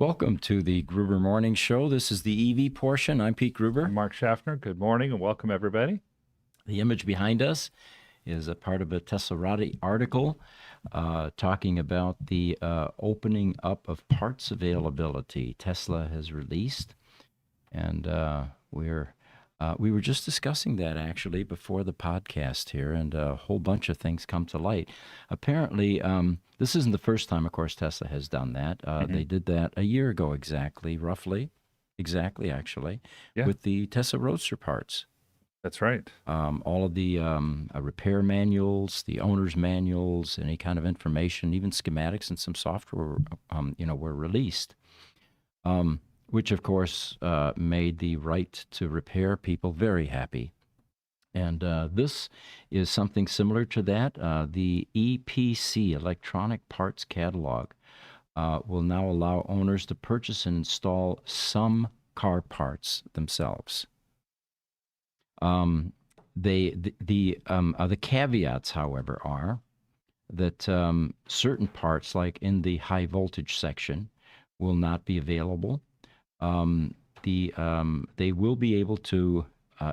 Welcome to the Gruber Morning Show. This is the EV portion. I'm Pete Gruber. I'm Mark Schaffner. Good morning and welcome, everybody. The image behind us is a part of a Teslarati article talking about the opening up of parts availability Tesla has released. And we were just discussing that actually before the podcast here, and a whole bunch of things come to light. Apparently, this isn't the first time, of course, Tesla has done that. They did that a year ago exactly actually, Yeah. with the Tesla Roadster parts. That's right. All of the repair manuals, the owner's manuals, any kind of information, even schematics and some software, were released. Which, of course, made the right to repair people very happy. And this is something similar to that. The EPC, Electronic Parts Catalog, will now allow owners to purchase and install some car parts themselves. The caveats, however, are that certain parts, like in the high voltage section, will not be available. They will be able to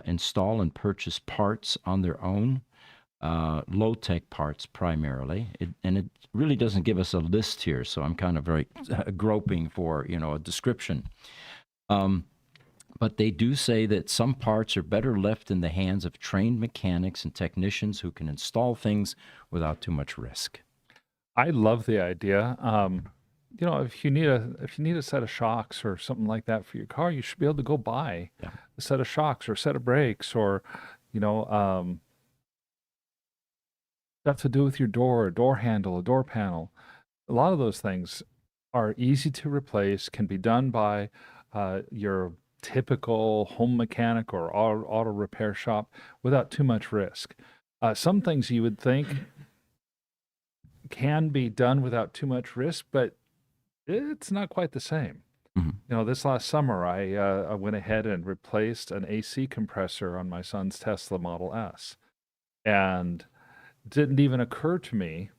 install and purchase parts on their own, low-tech parts primarily. It really doesn't give us a list here, so I'm kind of very groping for a description. But they do say that some parts are better left in the hands of trained mechanics and technicians who can install things without too much risk. I love the idea. If you need a set of shocks or something like that for your car, you should be able to go buy a set of shocks or a set of brakes or, stuff to do with your door, a door handle, a door panel. A lot of those things are easy to replace, can be done by your typical home mechanic or auto repair shop without too much risk. Some things you would think can be done without too much risk, but it's not quite the same. This last summer, I went ahead and replaced an AC compressor on my son's Tesla Model S. And it didn't even occur to me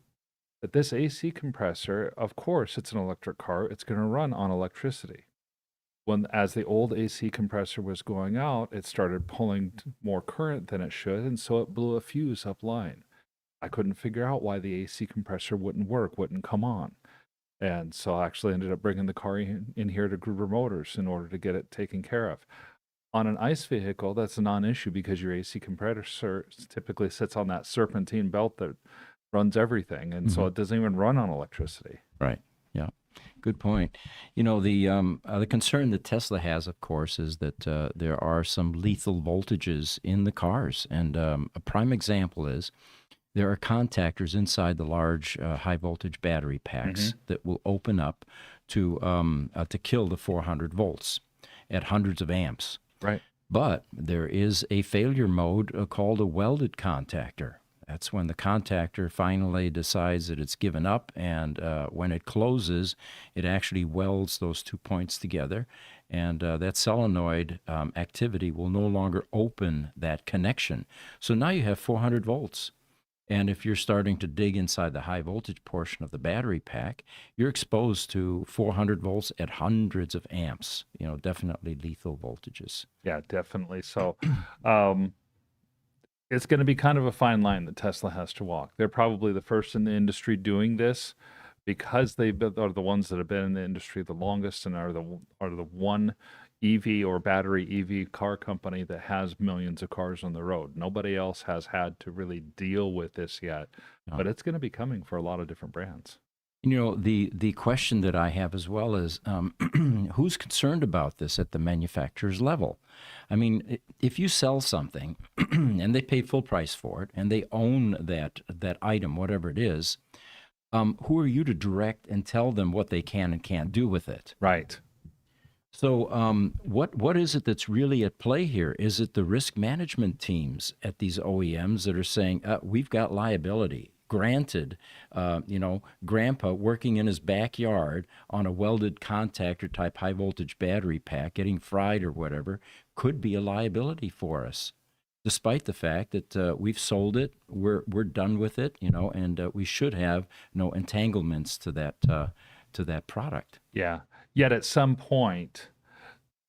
that this AC compressor, of course, it's an electric car, it's going to run on electricity. As the old AC compressor was going out, it started pulling more current than it should, and so it blew a fuse up line. I couldn't figure out why the AC compressor wouldn't come on. And so I actually ended up bringing the car in here to Gruber Motors in order to get it taken care of. On an ICE vehicle, that's a non-issue because your AC compressor typically sits on that serpentine belt that runs everything. And so it doesn't even run on electricity. Right. Yeah. Good point. The concern that Tesla has, of course, is that there are some lethal voltages in the cars. And a prime example is there are contactors inside the large high-voltage battery packs that will open up to kill the 400 volts at hundreds of amps. Right. But there is a failure mode called a welded contactor. That's when the contactor finally decides that it's given up, and when it closes, it actually welds those 2 points together, and that solenoid activity will no longer open that connection. So now you have 400 volts. And if you're starting to dig inside the high voltage portion of the battery pack, you're exposed to 400 volts at hundreds of amps, definitely lethal voltages. Yeah, definitely. So it's going to be kind of a fine line that Tesla has to walk. They're probably the first in the industry doing this because they are the ones that have been in the industry the longest and are the one EV or battery EV car company that has millions of cars on the road. Nobody else has had to really deal with this yet, but it's going to be coming for a lot of different brands. The question that I have as well is who's concerned about this at the manufacturer's level? I mean, if you sell something and they pay full price for it and they own that item, whatever it is, who are you to direct and tell them what they can and can't do with it? Right. So what is it that's really at play here? Is it the risk management teams at these OEMs that are saying, we've got liability? Granted, Grandpa working in his backyard on a welded contactor type high voltage battery pack, getting fried or whatever, could be a liability for us, despite the fact that we've sold it, we're done with it, and we should have no entanglements to that product. Yeah. Yet at some point,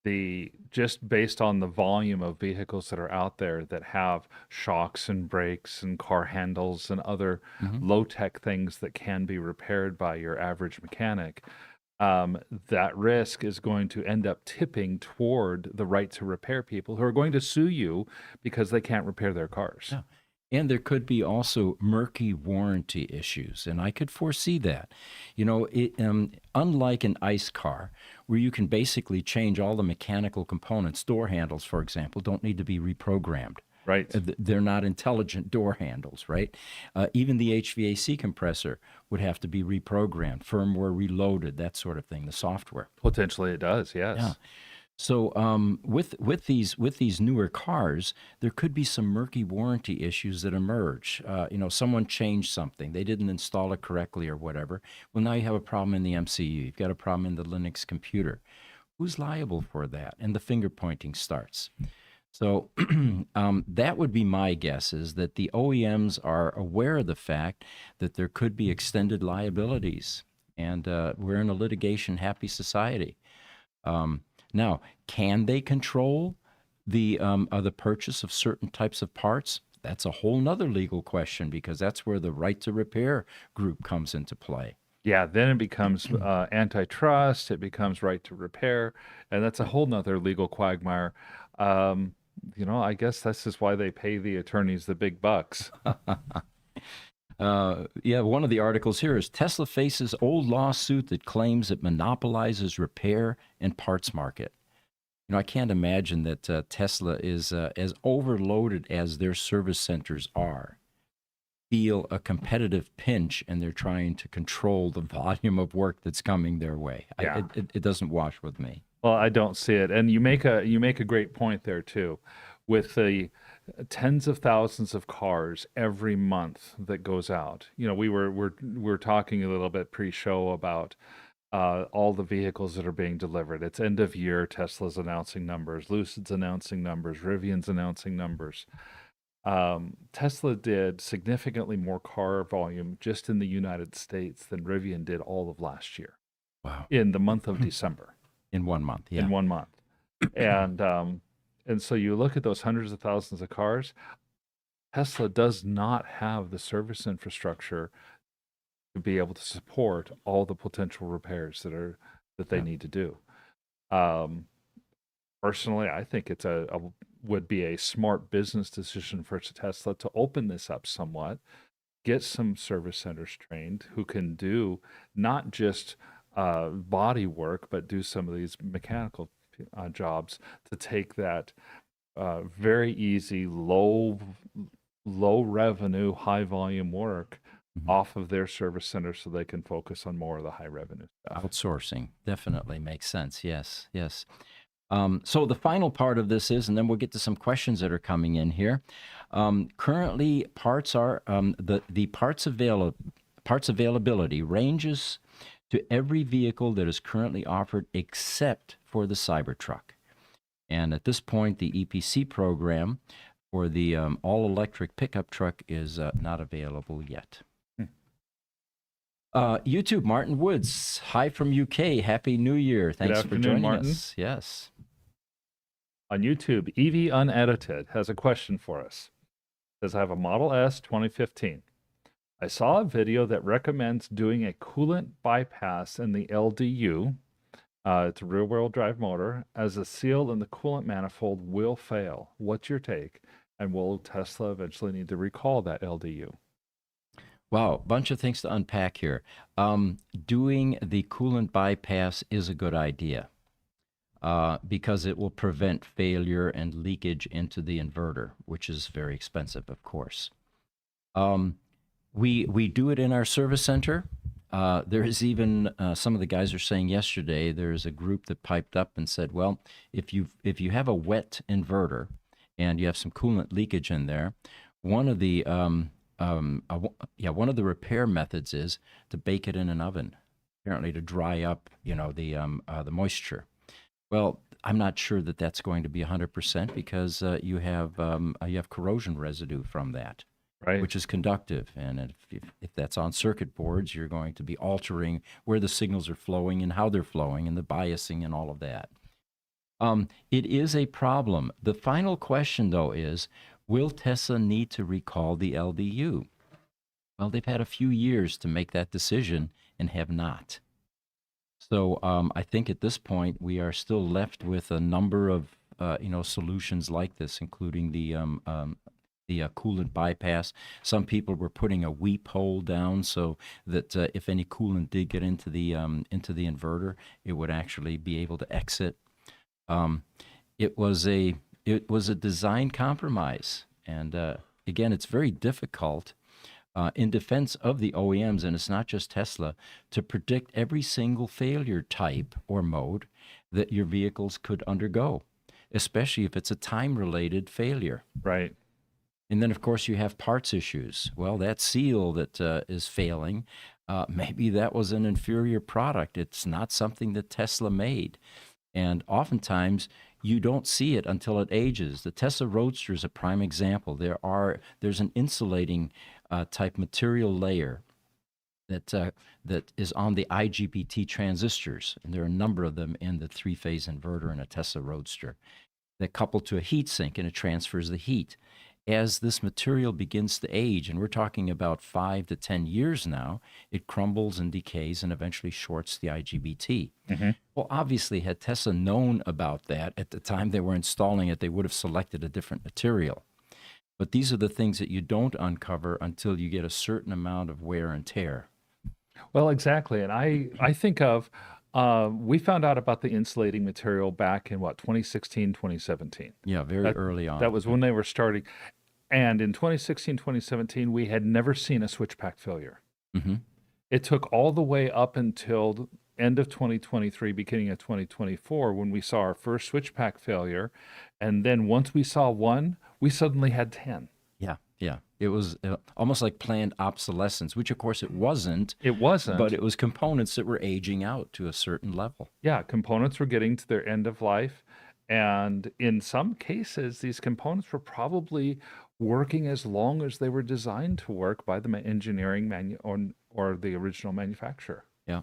the just based on the volume of vehicles that are out there that have shocks and brakes and car handles and other Hmm. low tech things that can be repaired by your average mechanic, that risk is going to end up tipping toward the right to repair people who are going to sue you because they can't repair their cars. Yeah. And there could be also murky warranty issues, and I could foresee that. Unlike an ICE car, where you can basically change all the mechanical components, door handles, for example, don't need to be reprogrammed. Right. They're not intelligent door handles, right? Even the HVAC compressor would have to be reprogrammed, firmware reloaded, that sort of thing, the software. Potentially it does, Yeah. yes. So with these newer cars, there could be some murky warranty issues that emerge. Someone changed something, they didn't install it correctly or whatever. Well, now you have a problem in the MCU. You've got a problem in the Linux computer. Who's liable for that? And the finger pointing starts. So that would be my guess, is that the OEMs are aware of the fact that there could be extended liabilities, and we're in a litigation-happy society. Now, can they control the purchase of certain types of parts? That's a whole nother legal question, because that's where the right to repair group comes into play. Yeah, then it becomes antitrust, it becomes right to repair, and that's a whole nother legal quagmire. I guess this is why they pay the attorneys the big bucks. One of the articles here is Tesla faces old lawsuit that claims it monopolizes repair and parts market. I can't imagine that Tesla is as overloaded as their service centers are. Feel a competitive pinch, and they're trying to control the volume of work that's coming their way. Yeah. It doesn't wash with me. Well, I don't see it, and you make a great point there too, with the tens of thousands of cars every month that goes out. We're talking a little bit pre-show about all the vehicles that are being delivered. It's end of year. Tesla's announcing numbers. Lucid's announcing numbers. Rivian's announcing numbers. Tesla did significantly more car volume just in the United States than Rivian did all of last year. Wow. In the month of December. In 1 month, yeah. In 1 month. And so you look at those hundreds of thousands of cars, Tesla does not have the service infrastructure to be able to support all the potential repairs that they need to do. Personally, I think it's would be a smart business decision for Tesla to open this up somewhat, get some service centers trained who can do not just body work, but do some of these mechanical jobs, to take that very easy, low revenue, high volume work off of their service center, so they can focus on more of the high revenue stuff. Outsourcing definitely makes sense. Yes, yes. So the final part of this is, and then we'll get to some questions that are coming in here. Currently, parts are the parts availability ranges to every vehicle that is currently offered except for the Cybertruck. And at this point, the EPC program for the all-electric pickup truck is not available yet. YouTube, Martin Woods. Hi from UK. Happy New Year. Thanks for joining Martin. us. Yes. On YouTube, EV Unedited has a question for us. It says, I have a Model S 2015. I saw a video that recommends doing a coolant bypass in the LDU. It's a rear-wheel drive motor, as the seal in the coolant manifold will fail. What's your take? And will Tesla eventually need to recall that LDU? Wow, bunch of things to unpack here. Doing the coolant bypass is a good idea because it will prevent failure and leakage into the inverter, which is very expensive, of course. We do it in our service center. There is even some of the guys are saying yesterday there's a group that piped up and said, well, if you have a wet inverter and you have some coolant leakage in there, one of the repair methods is to bake it in an oven, apparently to dry up, the moisture. Well, I'm not sure that that's going to be 100% because you have corrosion residue from that. Right. which is conductive. And if that's on circuit boards, you're going to be altering where the signals are flowing and how they're flowing and the biasing and all of that. It is a problem. The final question, though, is will Tesla need to recall the LDU? Well, they've had a few years to make that decision and have not. So I think at this point we are still left with a number of solutions like this, including the coolant bypass. Some people were putting a weep hole down so that if any coolant did get into the inverter, it would actually be able to exit. It was a design compromise, and again, it's very difficult in defense of the OEMs, and it's not just Tesla, to predict every single failure type or mode that your vehicles could undergo, especially if it's a time-related failure. Right. And then, of course, you have parts issues. Well, that seal that is failing, maybe that was an inferior product. It's not something that Tesla made. And oftentimes, you don't see it until it ages. The Tesla Roadster is a prime example. There's an insulating type material layer that is on the IGBT transistors, and there are a number of them in the three-phase inverter in a Tesla Roadster that couple to a heat sink, and it transfers the heat. As this material begins to age, and we're talking about 5 to 10 years now, it crumbles and decays and eventually shorts the IGBT. Mm-hmm. Well, obviously, had Tesla known about that at the time they were installing it, they would have selected a different material. But these are the things that you don't uncover until you get a certain amount of wear and tear. Well, exactly. And I think of, we found out about the insulating material back in 2016, 2017. Yeah, very early on. That was when they were starting. And in 2016, 2017, we had never seen a switch pack failure. Mm-hmm. It took all the way up until end of 2023, beginning of 2024, when we saw our first switch pack failure. And then once we saw one, we suddenly had 10. Yeah. It was almost like planned obsolescence, which of course it wasn't. It wasn't. But it was components that were aging out to a certain level. Yeah, components were getting to their end of life. And in some cases, these components were probably working as long as they were designed to work by the engineering or the original manufacturer. Yeah.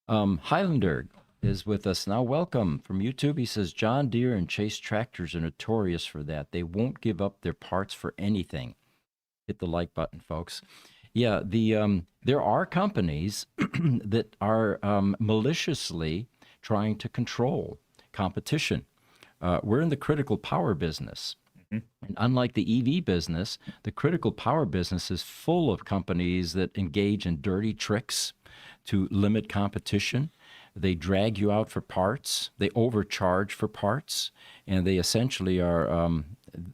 Highlander is with us now. Welcome from YouTube. He says, John Deere and Chase tractors are notorious for that. They won't give up their parts for anything. Hit the like button, folks. Yeah, there are companies that are maliciously trying to control competition. We're in the critical power business. Mm-hmm. And unlike the EV business, the critical power business is full of companies that engage in dirty tricks to limit competition. They drag you out for parts. They overcharge for parts, and they essentially are.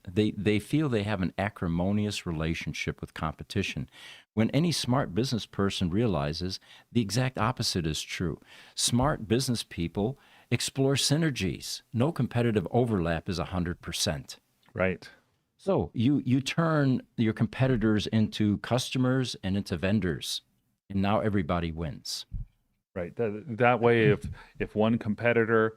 They feel they have an acrimonious relationship with competition. When any smart business person realizes the exact opposite is true. Smart business people explore synergies. No competitive overlap is 100%. Right. So you turn your competitors into customers and into vendors, and now everybody wins. Right. That way, if one competitor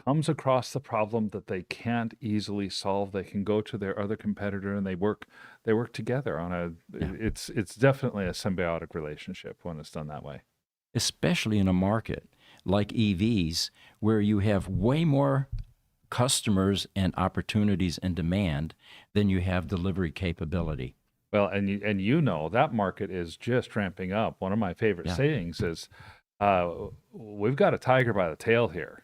comes across the problem that they can't easily solve, they can go to their other competitor and they work together on a. Yeah. It's definitely a symbiotic relationship when it's done that way. Especially in a market like EVs, where you have way more customers and opportunities and demand than you have delivery capability. Well, and that market is just ramping up. One of my favorite sayings is, "We've got a tiger by the tail here."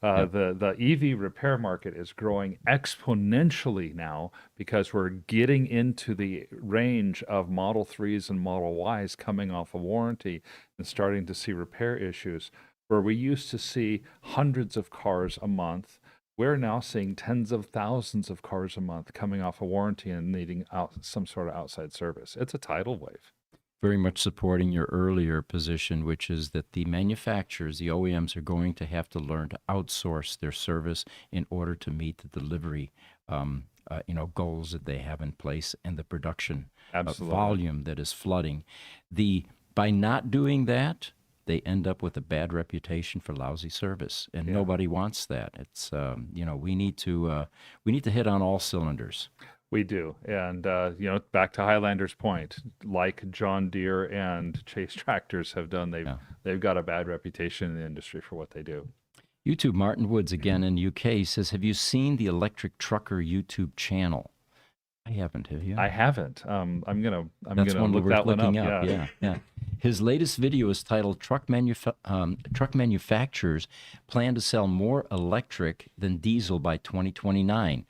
The EV repair market is growing exponentially now because we're getting into the range of Model 3s and Model Ys coming off of warranty and starting to see repair issues. Where we used to see hundreds of cars a month, we're now seeing tens of thousands of cars a month coming off a warranty and needing some sort of outside service. It's a tidal wave. Very much supporting your earlier position, which is that the manufacturers, the OEMs, are going to have to learn to outsource their service in order to meet the delivery goals that they have in place and the production volume that is flooding. By not doing that, they end up with a bad reputation for lousy service, and nobody wants that. It's we need to hit on all cylinders. We do. And, back to Highlander's point, like John Deere and Chase tractors have done, Yeah. they've got a bad reputation in the industry for what they do. YouTube Martin Woods again in UK says, "Have you seen the Electric Trucker YouTube channel?" I haven't. Have you? I haven't. I'm That's gonna one look worth that one looking up. up. Yeah. Yeah, yeah. His latest video is titled Truck Manufacturers Plan to Sell More Electric Than Diesel by 2029."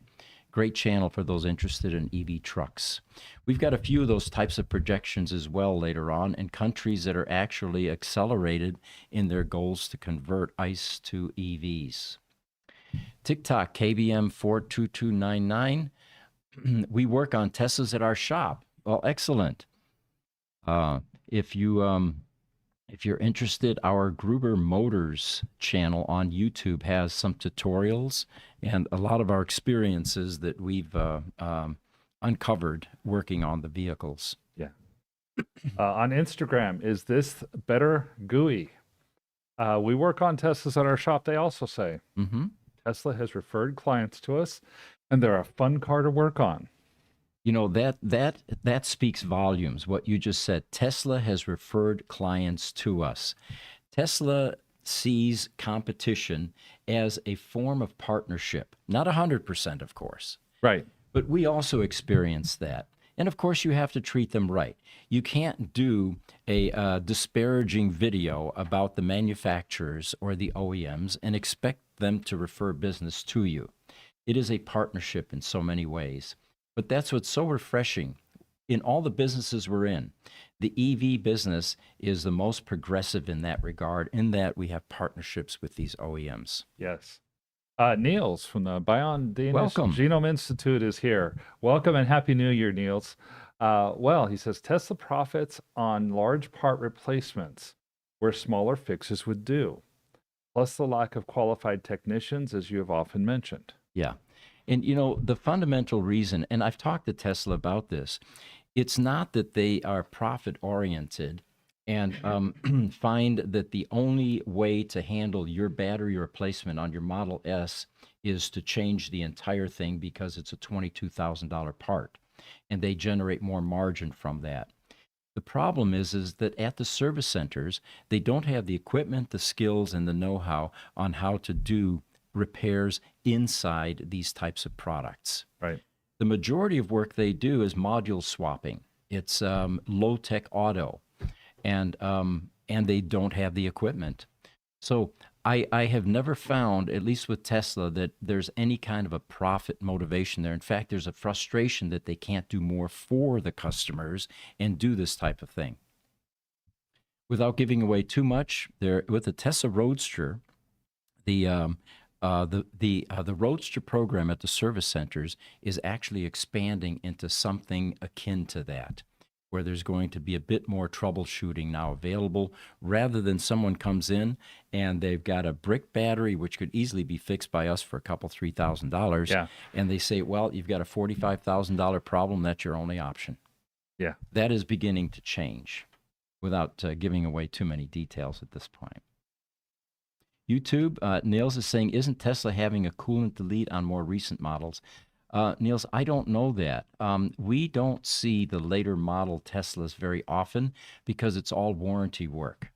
Great channel for those interested in EV trucks. We've got a few of those types of projections as well later on, and countries that are actually accelerated in their goals to convert ICE to EVs. TikTok KBM 42299. We work on Teslas at our shop. Well, excellent. Uh, if you're interested, our Gruber Motors channel on YouTube has some tutorials and a lot of our experiences that we've uncovered working on the vehicles. Yeah. On Instagram, is this better GUI? We work on Teslas at our shop, they also say. Mm-hmm. Tesla has referred clients to us, and they're a fun car to work on. You know, that speaks volumes, what you just said. Tesla has referred clients to us. Tesla sees competition as a form of partnership, not 100%, of course. Right. But we also experience that. And of course, you have to treat them right. You can't do a disparaging video about the manufacturers or the OEMs and expect them to refer business to you. It is a partnership in so many ways. But that's what's so refreshing in all the businesses we're in. The EV business is the most progressive in that regard, in that we have partnerships with these OEMs. Yes. Niels from the Bion Danish Welcome. Genome Institute is here. Welcome and Happy New Year, Niels. Well, he says Tesla profits on large part replacements where smaller fixes would do, plus the lack of qualified technicians, as you have often mentioned. Yeah. And you know, the fundamental reason, and I've talked to Tesla about this, it's not that they are profit oriented and find that the only way to handle your battery replacement on your Model S is to change the entire thing because it's a $22,000 part and they generate more margin from that. The problem is that at the service centers, they don't have the equipment, the skills, and the know-how on how to do repairs inside these types of products. Right. The majority of work they do is module swapping. It's low-tech auto, and they don't have the equipment. So I have never found, at least with Tesla, that there's any kind of a profit motivation there. In fact, there's a frustration that they can't do more for the customers and do this type of thing. Without giving away too much, there with the Tesla Roadster, the Roadster program at the service centers is actually expanding into something akin to that, where there's going to be a bit more troubleshooting now available, rather than someone comes in and they've got a brick battery, which could easily be fixed by us for a couple, $3,000. Yeah. And they say, well, you've got a $45,000 problem. That's your only option. Yeah. That is beginning to change without giving away too many details at this point. YouTube, Niels is saying, isn't Tesla having a coolant delete on more recent models? Niels, I don't know that. We don't see the later model Teslas very often because it's all warranty work.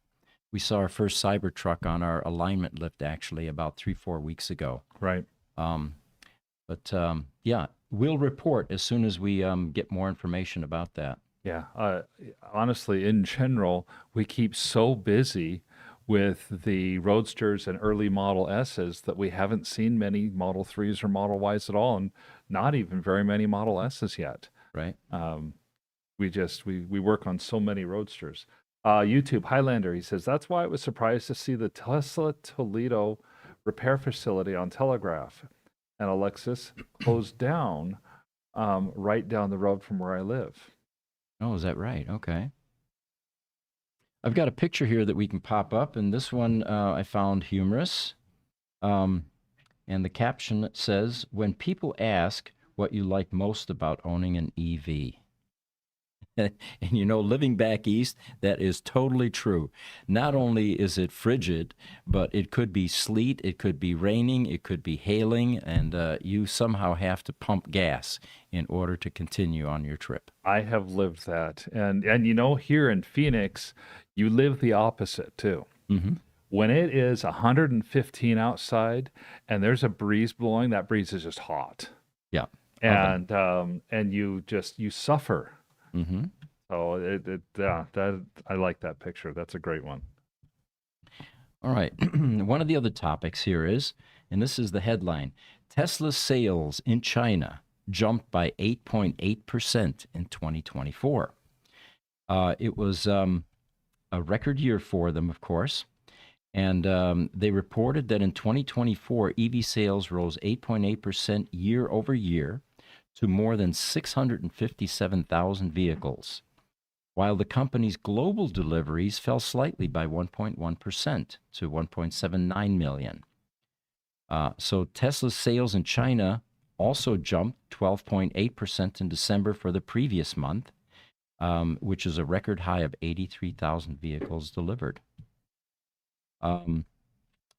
We saw our first Cybertruck on our alignment lift actually about 3-4 weeks ago. Right. Yeah, we'll report as soon as we get more information about that. Yeah. Honestly, in general, we keep so busy with the Roadsters and early Model S's that we haven't seen many Model 3s or Model Ys at all, and not even very many Model S's yet. Right. We work on so many Roadsters. YouTube Highlander, he says, that's why I was surprised to see the Tesla Toledo repair facility on Telegraph and Alexis closed down right down the road from where I live. Oh, is that right? Okay. I've got a picture here that we can pop up, and this one I found humorous. And the caption says, when people ask what you like most about owning an EV. And living back east, that is totally true. Not only is it frigid, but it could be sleet, it could be raining, it could be hailing, and you somehow have to pump gas in order to continue on your trip. I have lived that. And here in Phoenix, you live the opposite too. Mm-hmm. When it is 115 outside and there's a breeze blowing, that breeze is just hot. Yeah. And you suffer. Mm-hmm. So that I like that picture. That's a great one. All right. One of the other topics here is, and this is the headline, Tesla sales in China jumped by 8.8% in 2024. It was a record year for them, of course. And they reported that in 2024, EV sales rose 8.8% year over year to more than 657,000 vehicles, while the company's global deliveries fell slightly by 1.1% to 1.79 million. So Tesla's sales in China also jumped 12.8% in December for the previous month, which is a record high of 83,000 vehicles delivered.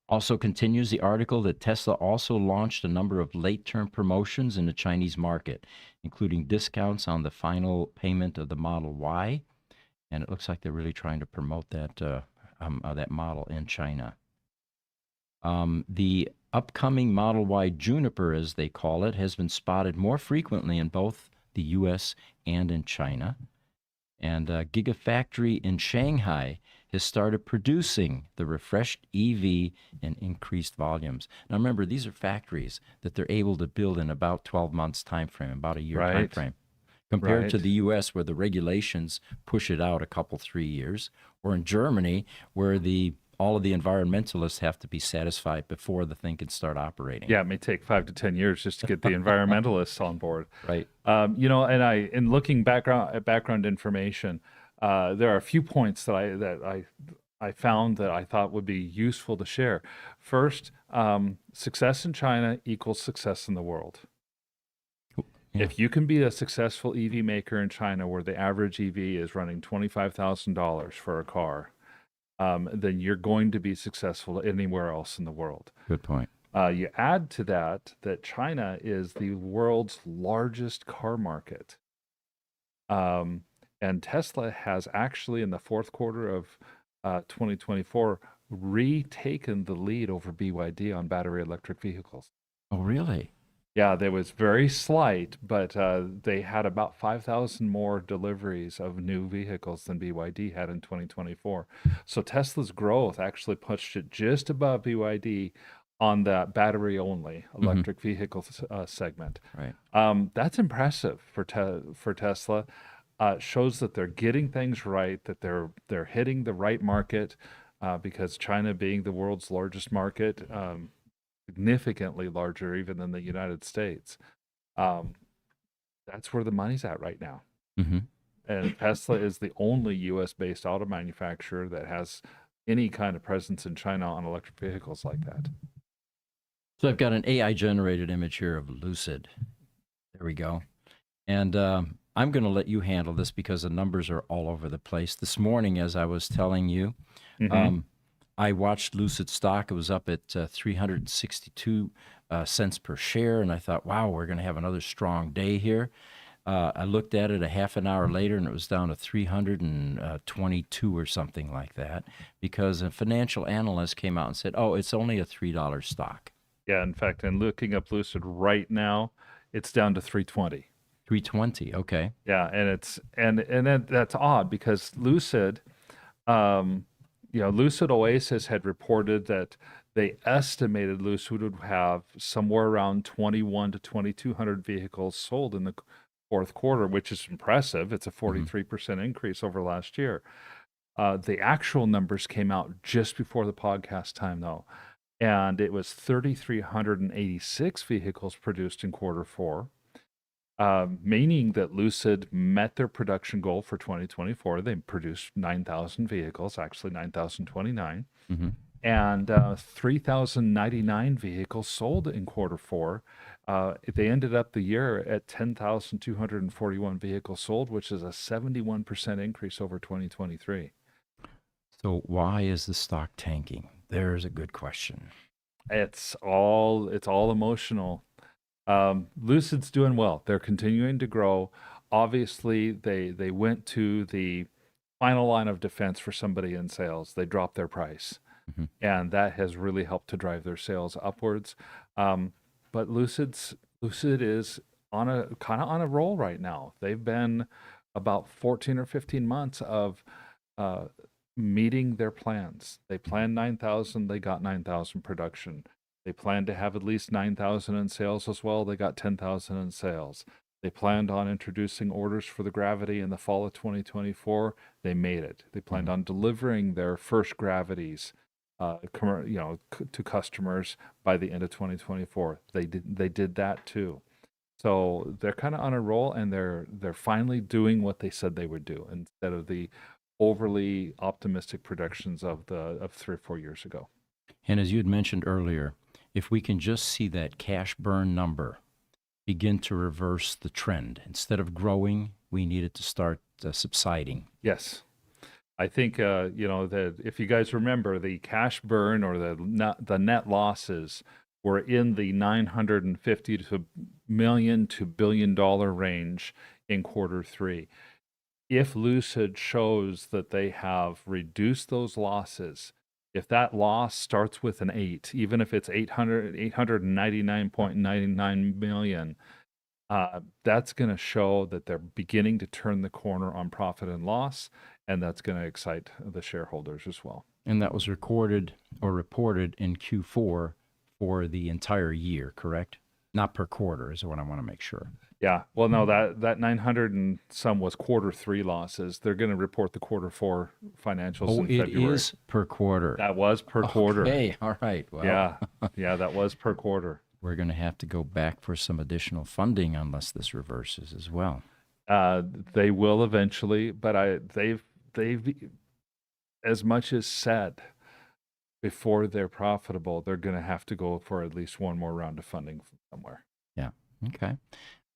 Also continues the article that Tesla also launched a number of late-term promotions in the Chinese market, including discounts on the final payment of the Model Y, and it looks like they're really trying to promote that model in China. The upcoming Model Y Juniper, as they call it, has been spotted more frequently in both the U.S. and in China. And Gigafactory in Shanghai has started producing the refreshed EV in increased volumes. Now, remember, these are factories that they're able to build in about 12 months time frame, about a year time frame, compared to the U.S. where the regulations push it out a couple, 3 years, or in Germany where all of the environmentalists have to be satisfied before the thing can start operating. Yeah, it may take 5 to 10 years just to get the environmentalists on board. Right. And in looking at background information, there are a few points that I found that I thought would be useful to share. First, success in China equals success in the world. Yeah. If you can be a successful EV maker in China where the average EV is running $25,000 for a car, then you're going to be successful anywhere else in the world. Good point. You add to that China is the world's largest car market. And Tesla has actually, in the fourth quarter of 2024, retaken the lead over BYD on battery electric vehicles. Oh, really? Yeah, there was very slight, but they had about 5,000 more deliveries of new vehicles than BYD had in 2024. So Tesla's growth actually pushed it just above BYD on that battery-only electric vehicle segment. Right. That's impressive for Tesla. Shows that they're getting things right, that they're hitting the right market, because China being the world's largest market, significantly larger even than the United States. That's where the money's at right now. Mm-hmm. And Tesla is the only U.S.-based auto manufacturer that has any kind of presence in China on electric vehicles like that. So I've got an AI-generated image here of Lucid. There we go. And I'm going to let you handle this because the numbers are all over the place. This morning, as I was telling you, I watched Lucid stock. It was up at 362 cents per share, and I thought, wow, we're going to have another strong day here. I looked at it a half an hour later, and it was down to 322 or something like that, because a financial analyst came out and said, oh, it's only a $3 stock. Yeah, in fact, and looking up Lucid right now, it's down to 320. 320, okay. Yeah, and that's odd because Lucid, Lucid Oasis had reported that they estimated Lucid would have somewhere around 21 to 2,200 vehicles sold in the fourth quarter, which is impressive. It's a 43% increase over last year. The actual numbers came out just before the podcast time, though, and it was 3,386 vehicles produced in quarter four. Meaning that Lucid met their production goal for 2024. They produced 9,000 vehicles, actually 9,029. and 3,099 vehicles sold in quarter four. They ended up the year at 10,241 vehicles sold, which is a 71% increase over 2023. So why is the stock tanking? There's a good question. It's all emotional. Lucid's doing well. They're continuing to grow. Obviously, they went to the final line of defense for somebody in sales. They dropped their price, and that has really helped to drive their sales upwards. But Lucid is on a kind of on a roll right now. They've been about 14 or 15 months of uh, meeting their plans. They planned 9,000, they got 9,000 production. They planned to have at least 9,000 in sales as well. They got 10,000 in sales. They planned on introducing orders for the Gravity in the fall of 2024. They made it. They planned on delivering their first Gravities, to customers by the end of 2024. They did that too. So they're kind of on a roll, and they're finally doing what they said they would do instead of the overly optimistic predictions of 3 or 4 years ago. And as you had mentioned earlier, if we can just see that cash burn number begin to reverse the trend, instead of growing, we need it to start subsiding. Yes. I think that if you guys remember, the cash burn or the net losses were in the 950 million to $1 billion range in quarter three. If Lucid shows that they have reduced those losses, if that loss starts with an 8, even if it's 899.99 million, that's going to show that they're beginning to turn the corner on profit and loss, and that's going to excite the shareholders as well. And that was recorded or reported in Q4 for the entire year, correct? Not per quarter is what I want to make sure. Yeah. Well, no, that 900 and some was quarter three losses. They're going to report the quarter four financials in February. It is per quarter. That was per quarter. Okay, all right. Well, Yeah, that was per quarter. We're going to have to go back for some additional funding unless this reverses as well. They will eventually, but they've as much as said before they're profitable, they're going to have to go for at least one more round of funding somewhere. Yeah. Okay. A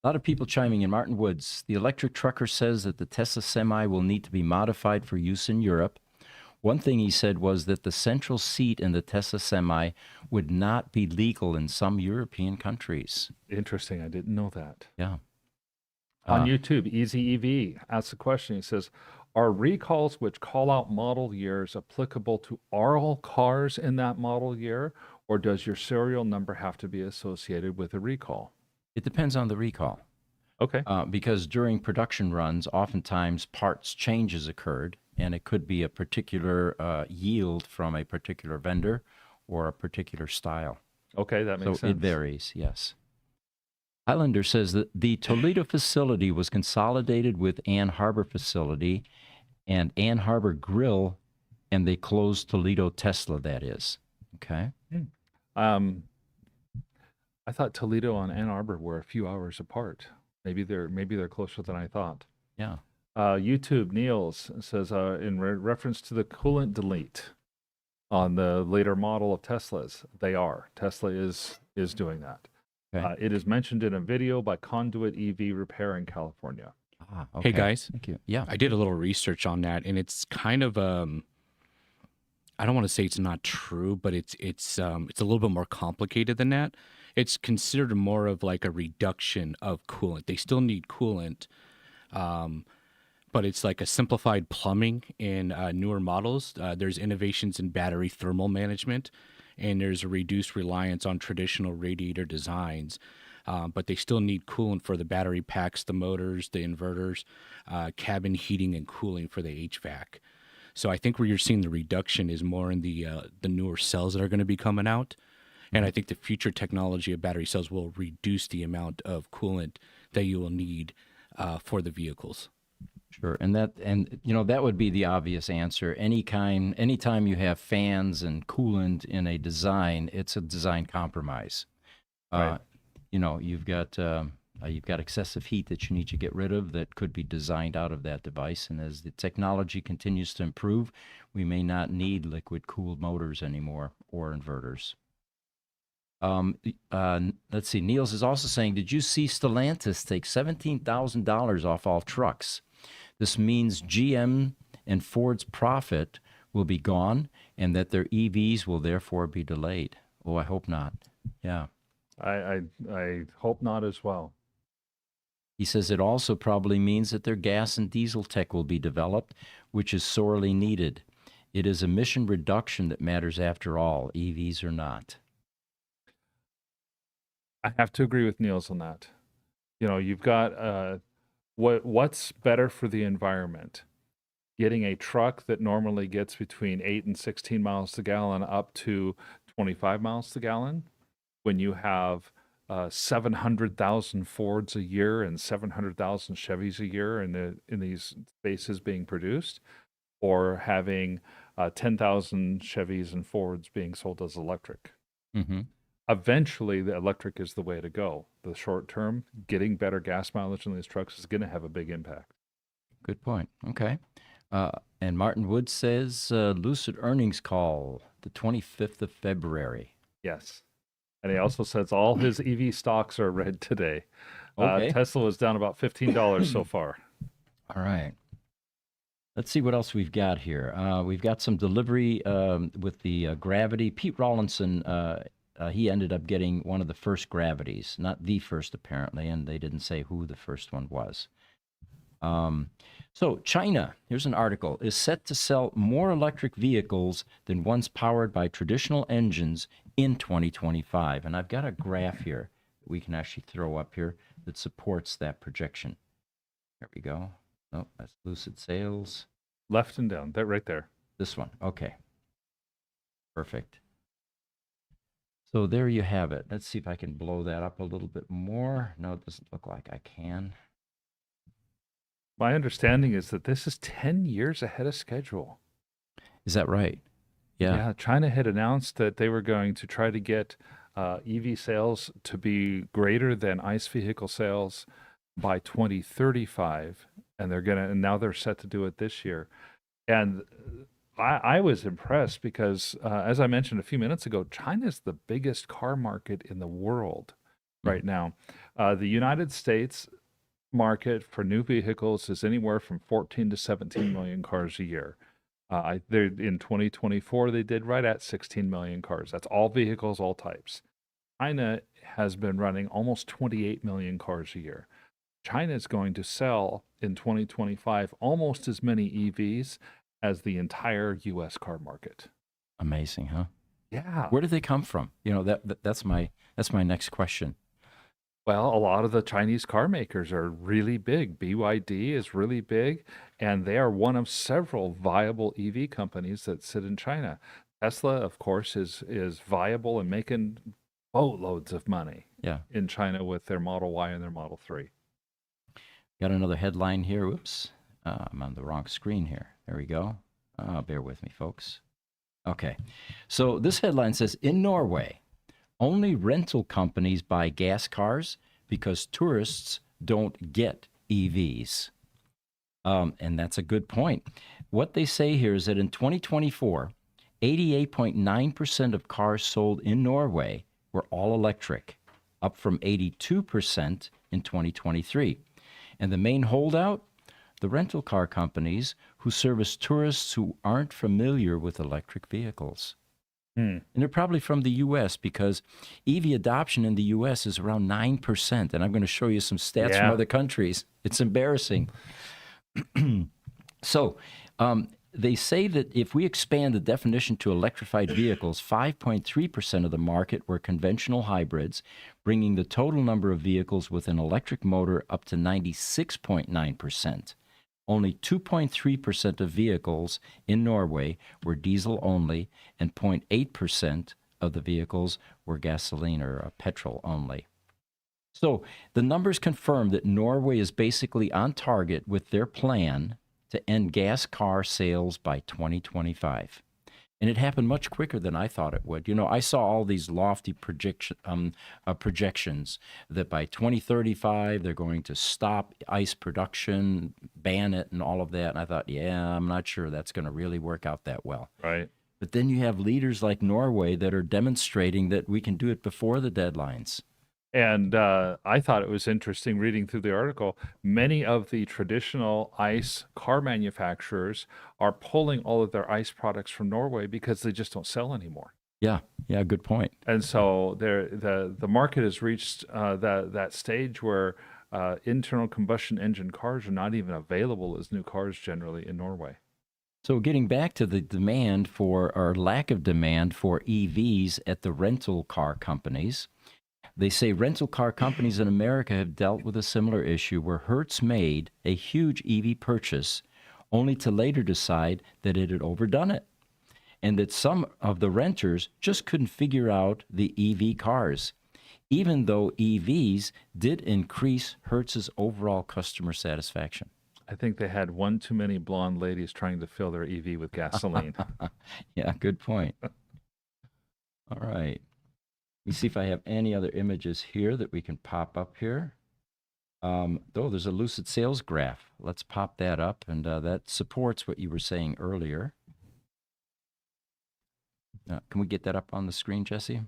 lot of people chiming in. Martin Woods, the electric trucker says that the Tesla Semi will need to be modified for use in Europe. One thing he said was that the central seat in the Tesla Semi would not be legal in some European countries. Interesting. I didn't know that. Yeah. On YouTube, Easy EV asks a question. He says, are recalls which call out model years applicable to all cars in that model year, or does your serial number have to be associated with a recall? It depends on the recall. Okay. Because during production runs, oftentimes parts changes occurred, and it could be a particular yield from a particular vendor or a particular style. Okay, that makes sense. So it varies, yes. Highlander says that the Toledo facility was consolidated with Ann Arbor facility and Ann Arbor Grill, and they closed Toledo Tesla, that is. Okay. I thought Toledo and Ann Arbor were a few hours apart. Maybe they're closer than I thought. Yeah. YouTube, Niels says, in reference to the coolant delete on the later model of Teslas, Tesla is doing that. Okay. It is mentioned in a video by Conduit EV Repair in California. Okay. Hey guys, Thank you. Yeah. I did a little research on that, and it's kind of I don't want to say it's not true, but it's a little bit more complicated than that. It's considered more of like a reduction of coolant. They still need coolant, but it's like a simplified plumbing in newer models. There's innovations in battery thermal management, and there's a reduced reliance on traditional radiator designs. But they still need coolant for the battery packs, the motors, the inverters, cabin heating and cooling for the HVAC. So I think where you're seeing the reduction is more in the newer cells that are going to be coming out. And I think the future technology of battery cells will reduce the amount of coolant that you will need for the vehicles. Sure. And that would be the obvious answer. Anytime you have fans and coolant in a design, it's a design compromise. Right. You've got You've got excessive heat that you need to get rid of that could be designed out of that device. And as the technology continues to improve, we may not need liquid cooled motors anymore or inverters. Let's see. Niels is also saying, did you see Stellantis take $17,000 off all trucks? This means GM and Ford's profit will be gone and that their EVs will therefore be delayed. Oh, I hope not. Yeah. I hope not as well. He says it also probably means that their gas and diesel tech will be developed, which is sorely needed. It is emission reduction that matters after all, EVs or not. I have to agree with Niels on that. You know, you've got what's better for the environment? Getting a truck that normally gets between 8 and 16 miles to gallon up to 25 miles to gallon when you have 700,000 Fords a year and 700,000 Chevys a year in these spaces being produced, or having 10,000 Chevys and Fords being sold as electric. Mm-hmm. Eventually, the electric is the way to go. The short term, getting better gas mileage in these trucks is going to have a big impact. Good point. Okay. And Martin Wood says Lucid earnings call the 25th of February. Yes. And he also says all his EV stocks are red today. Okay. Tesla is down about $15 so far. All right. Let's see what else we've got here. We've got some delivery with the Gravity. Pete Rawlinson, he ended up getting one of the first Gravities, not the first apparently, and they didn't say who the first one was. So China, here's an article, is set to sell more electric vehicles than ones powered by traditional engines in 2025. And I've got a graph here that we can actually throw up here that supports that projection. There we go. Oh, that's Lucid sales. Left and down, that right there. This one. Okay. Perfect. So there you have it. Let's see if I can blow that up a little bit more. No, it doesn't look like I can. My understanding is that this is 10 years ahead of schedule. Is that right? Yeah. Yeah, China had announced that they were going to try to get EV sales to be greater than ICE vehicle sales by 2035, and now they're set to do it this year. And I was impressed because, as I mentioned a few minutes ago, China is the biggest car market in the world right now. The United States market for new vehicles is anywhere from 14 to 17 million cars a year. In 2024, they did right at 16 million cars. That's all vehicles, all types. China has been running almost 28 million cars a year. China is going to sell in 2025 almost as many EVs as the entire U.S. car market. Amazing, huh? Yeah. Where do they come from? You know, that's my next question. Well, a lot of the Chinese car makers are really big. BYD is really big, and they are one of several viable EV companies that sit in China. Tesla, of course, is viable and making boatloads of money in China with their Model Y and their Model 3. Got another headline here. Oops, I'm on the wrong screen here. There we go. Bear with me, folks. Okay, so this headline says, in Norway, only rental companies buy gas cars because tourists don't get EVs. And that's a good point. What they say here is that in 2024, 88.9% of cars sold in Norway were all electric, up from 82% in 2023. And the main holdout? The rental car companies who service tourists who aren't familiar with electric vehicles. And they're probably from the U.S. because EV adoption in the U.S. is around 9%. And I'm going to show you some stats from other countries. It's embarrassing. So they say that if we expand the definition to electrified vehicles, 5.3% of the market were conventional hybrids, bringing the total number of vehicles with an electric motor up to 96.9%. Only 2.3% of vehicles in Norway were diesel only, and 0.8% of the vehicles were gasoline or petrol only. So the numbers confirm that Norway is basically on target with their plan to end gas car sales by 2025. And it happened much quicker than I thought it would. I saw all these lofty projections that by 2035 they're going to stop ice production, ban it, and all of that. And I thought, yeah, I'm not sure that's going to really work out that well. Right. But then you have leaders like Norway that are demonstrating that we can do it before the deadlines. And I thought it was interesting reading through the article. Many of the traditional ICE car manufacturers are pulling all of their ICE products from Norway because they just don't sell anymore. Yeah, good point. And so the market has reached that stage where internal combustion engine cars are not even available as new cars generally in Norway. So getting back to the demand for, or lack of demand for EVs at the rental car companies, they say rental car companies in America have dealt with a similar issue where Hertz made a huge EV purchase only to later decide that it had overdone it and that some of the renters just couldn't figure out the EV cars, even though EVs did increase Hertz's overall customer satisfaction. I think they had one too many blonde ladies trying to fill their EV with gasoline. Yeah, good point. All right. Let me see if I have any other images here that we can pop up here. There's a Lucid sales graph. Let's pop that up, and that supports what you were saying earlier. Can we get that up on the screen, Jesse?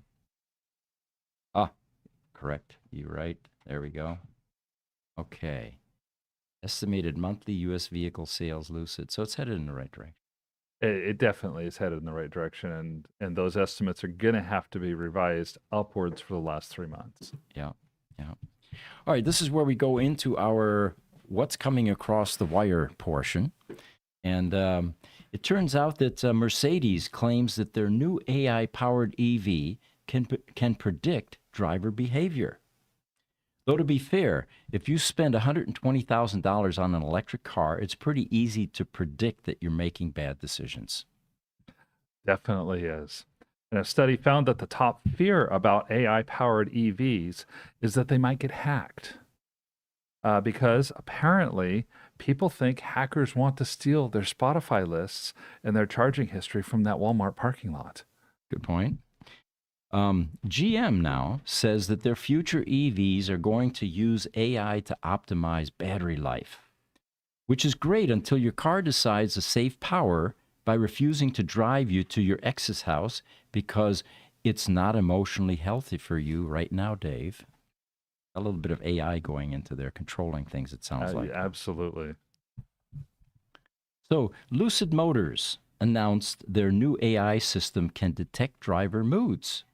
Correct. You're right. There we go. Okay. Estimated monthly U.S. vehicle sales, Lucid. So it's headed in the right direction. It definitely is headed in the right direction, and those estimates are going to have to be revised upwards for the last 3 months. Yeah. All right, this is where we go into our what's coming across the wire portion. And it turns out that Mercedes claims that their new AI-powered EV can predict driver behavior. Though to be fair, if you spend $120,000 on an electric car, it's pretty easy to predict that you're making bad decisions. Definitely is. And a study found that the top fear about AI-powered EVs is that they might get hacked. Because apparently people think hackers want to steal their Spotify lists and their charging history from that Walmart parking lot. Good point. GM now says that their future EVs are going to use AI to optimize battery life, which is great until your car decides to save power by refusing to drive you to your ex's house because it's not emotionally healthy for you right now, Dave. A little bit of AI going into there, controlling things, it sounds like. Absolutely. So, Lucid Motors announced their new AI system can detect driver moods.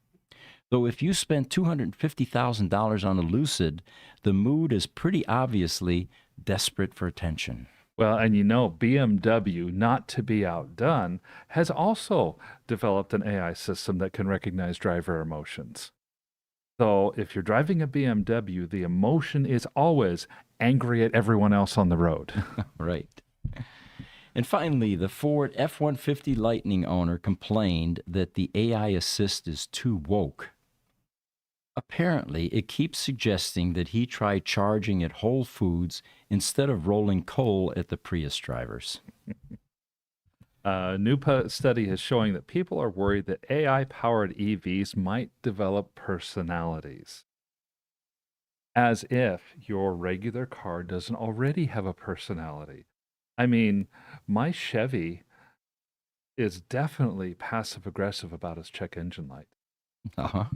Though if you spend $250,000 on a Lucid, the mood is pretty obviously desperate for attention. Well, and BMW, not to be outdone, has also developed an AI system that can recognize driver emotions. So if you're driving a BMW, the emotion is always angry at everyone else on the road. Right. And finally, the Ford F-150 Lightning owner complained that the AI assist is too woke. Apparently, it keeps suggesting that he tried charging at Whole Foods instead of rolling coal at the Prius drivers. A new study is showing that people are worried that AI-powered EVs might develop personalities. As if your regular car doesn't already have a personality. I mean, my Chevy is definitely passive-aggressive about its check engine light. Uh-huh.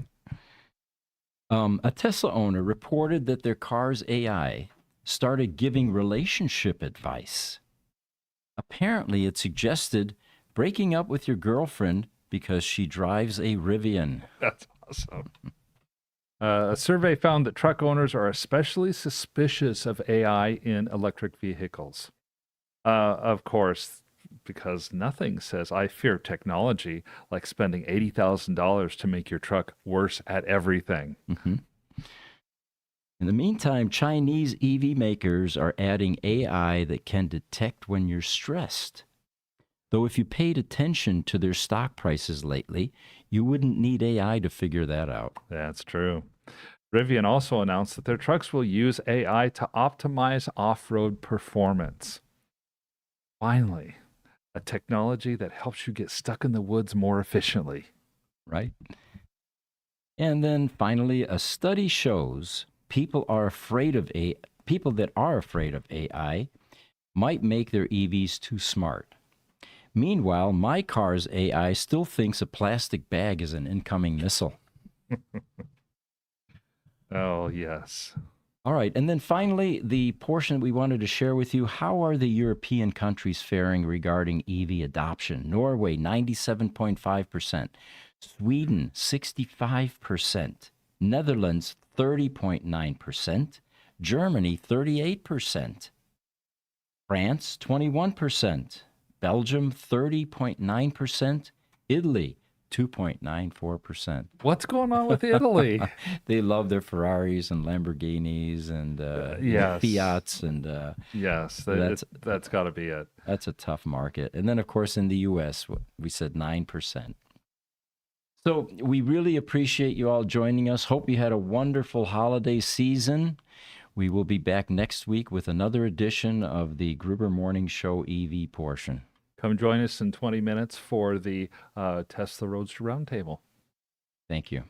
A Tesla owner reported that their car's AI started giving relationship advice. Apparently, it suggested breaking up with your girlfriend because she drives a Rivian. That's awesome. A survey found that truck owners are especially suspicious of AI in electric vehicles. Of course, because nothing says I fear technology like spending $80,000 to make your truck worse at everything. Mm-hmm. In the meantime, Chinese EV makers are adding AI that can detect when you're stressed. Though if you paid attention to their stock prices lately, you wouldn't need AI to figure that out. That's true. Rivian also announced that their trucks will use AI to optimize off-road performance. Finally, a technology that helps you get stuck in the woods more efficiently. Right? And then finally, a study shows people that are afraid of AI might make their EVs too smart. Meanwhile, my car's AI still thinks a plastic bag is an incoming missile. Oh, yes. All right, and then finally, the portion we wanted to share with you, how are the European countries faring regarding EV adoption? Norway, 97.5%. Sweden, 65%. Netherlands, 30.9%. Germany, 38%. France, 21%. Belgium, 30.9%. Italy, 2.94%. What's going on with Italy? They love their Ferraris and Lamborghinis and Yes. Fiats, and Yes, that's got to be it. that's a tough market. And then, of course, in the U.S., we said 9%. So we really appreciate you all joining us. Hope you had a wonderful holiday season. We will be back next week with another edition of the Gruber Morning Show EV portion. Come join us in 20 minutes for the Tesla Roadster Roundtable. Thank you.